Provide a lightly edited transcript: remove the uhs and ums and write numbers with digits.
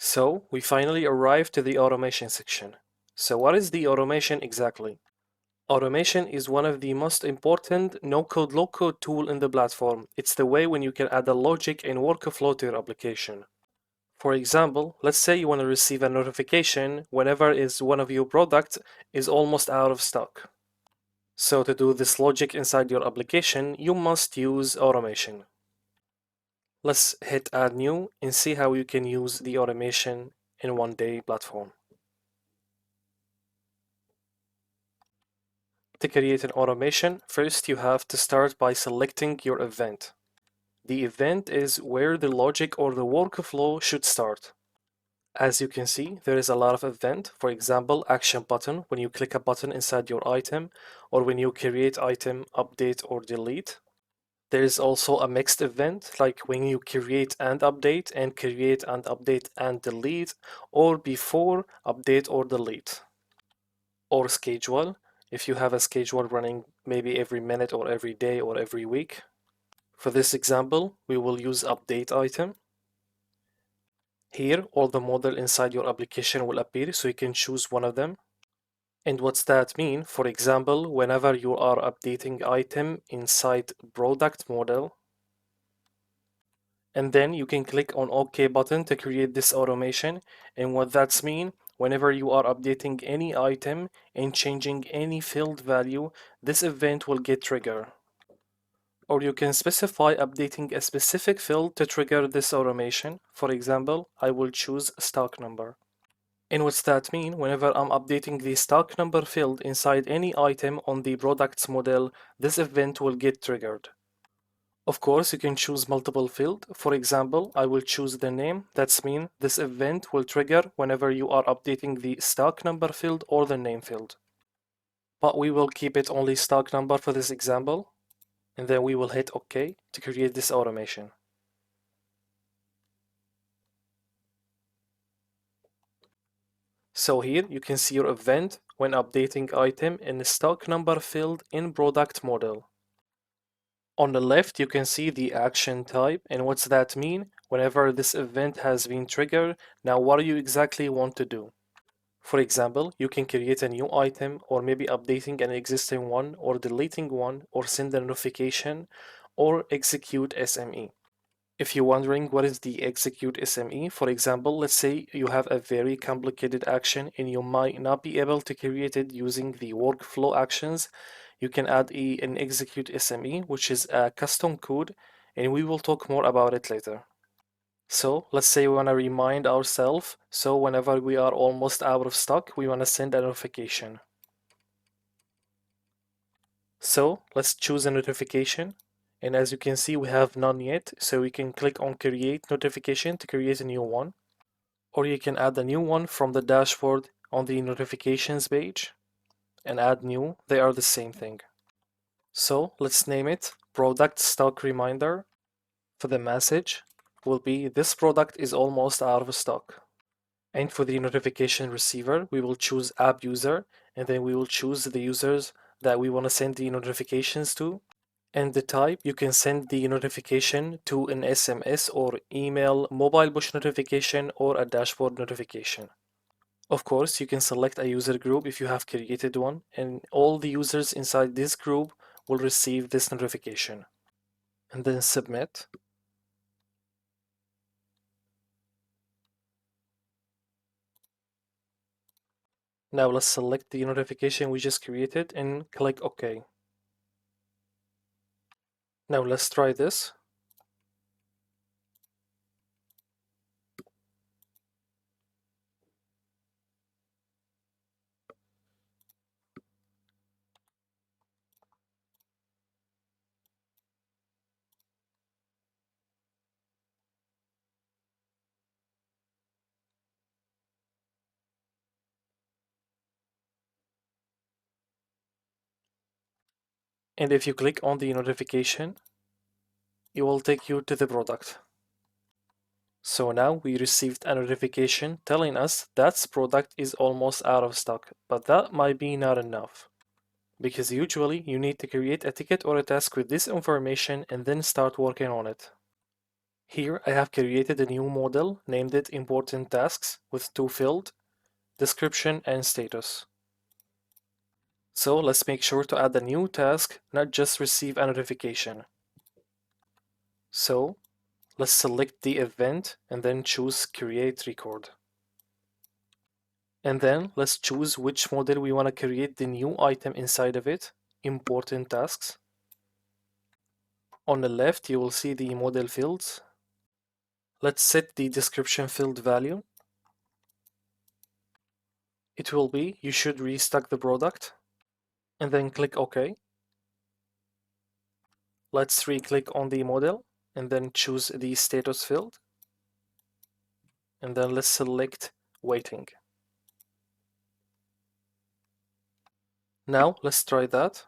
So we finally arrived to the automation section. So what is the automation exactly? Automation is one of the most important no-code, low-code tool in the platform. It's the way when you can add a logic and workflow to your application. For example, let's say you want to receive a notification whenever is one of your products is almost out of stock. So to do this logic inside your application, you must use automation. Let's hit add new and see how you can use the automation in OneDay platform. To create an automation, first you have to start by selecting your event. The event is where the logic or the workflow should start. As you can see, there is a lot of event. For example, action button when you click a button inside your item, or when you create item, update or delete. There is also a mixed event, like when you create and update and delete, or before update or delete. Or schedule, if you have a schedule running maybe every minute or every day or every week. For this example, we will use update item. Here, all the model inside your application will appear, so you can choose one of them. And what's that mean? For example, whenever you are updating item inside product model, and then you can click on OK button to create this automation. And what that's mean, whenever you are updating any item and changing any field value, this event will get triggered. Or you can specify updating a specific field to trigger this automation. For example, I will choose stock number. And what's that mean? Whenever I'm updating the stock number field inside any item on the products model, this event will get triggered. Of course, you can choose multiple fields. For example, I will choose the name. That's mean this event will trigger whenever you are updating the stock number field or the name field. But we will keep it only stock number for this example. And then we will hit OK to create this automation. So here you can see your event when updating item in the stock number field in product model. On the left, you can see the action type, and what's that mean? Whenever this event has been triggered, now what do you exactly want to do? For example, you can create a new item, or maybe updating an existing one, or deleting one, or send a notification, or execute SME. If you're wondering what is the execute SME, for example, let's say you have a very complicated action and you might not be able to create it using the workflow actions, you can add an execute SME, which is a custom code, and we will talk more about it later. So let's say we want to remind ourselves, so whenever we are almost out of stock, we want to send a notification. So let's choose a notification. And as you can see, we have none yet, so we can click on create notification to create a new one. Or you can add a new one from the dashboard on the notifications page and add new. They are the same thing. So let's name it product stock reminder. For the message will be this product is almost out of stock. And for the notification receiver, we will choose app user, and then we will choose the users that we want to send the notifications to. And the type, you can send the notification to an SMS or email, mobile push notification, or a dashboard notification. Of course, you can select a user group if you have created one, and all the users inside this group will receive this notification. And then submit. Now let's select the notification we just created and click OK. Now let's try this. And if you click on the notification, it will take you to the product. So now we received a notification telling us that product is almost out of stock, but that might be not enough. Because usually you need to create a ticket or a task with this information and then start working on it. Here I have created a new model, named it important tasks with two fields, description and status. So let's make sure to add a new task, not just receive a notification. So let's select the event and then choose create record. And then let's choose which model we want to create the new item inside of it, important tasks. On the left, you will see the model fields. Let's set the description field value. It will be, you should restock the product. And then click OK. Let's re-click on the model and then choose the status field. And then let's select waiting. Now let's try that.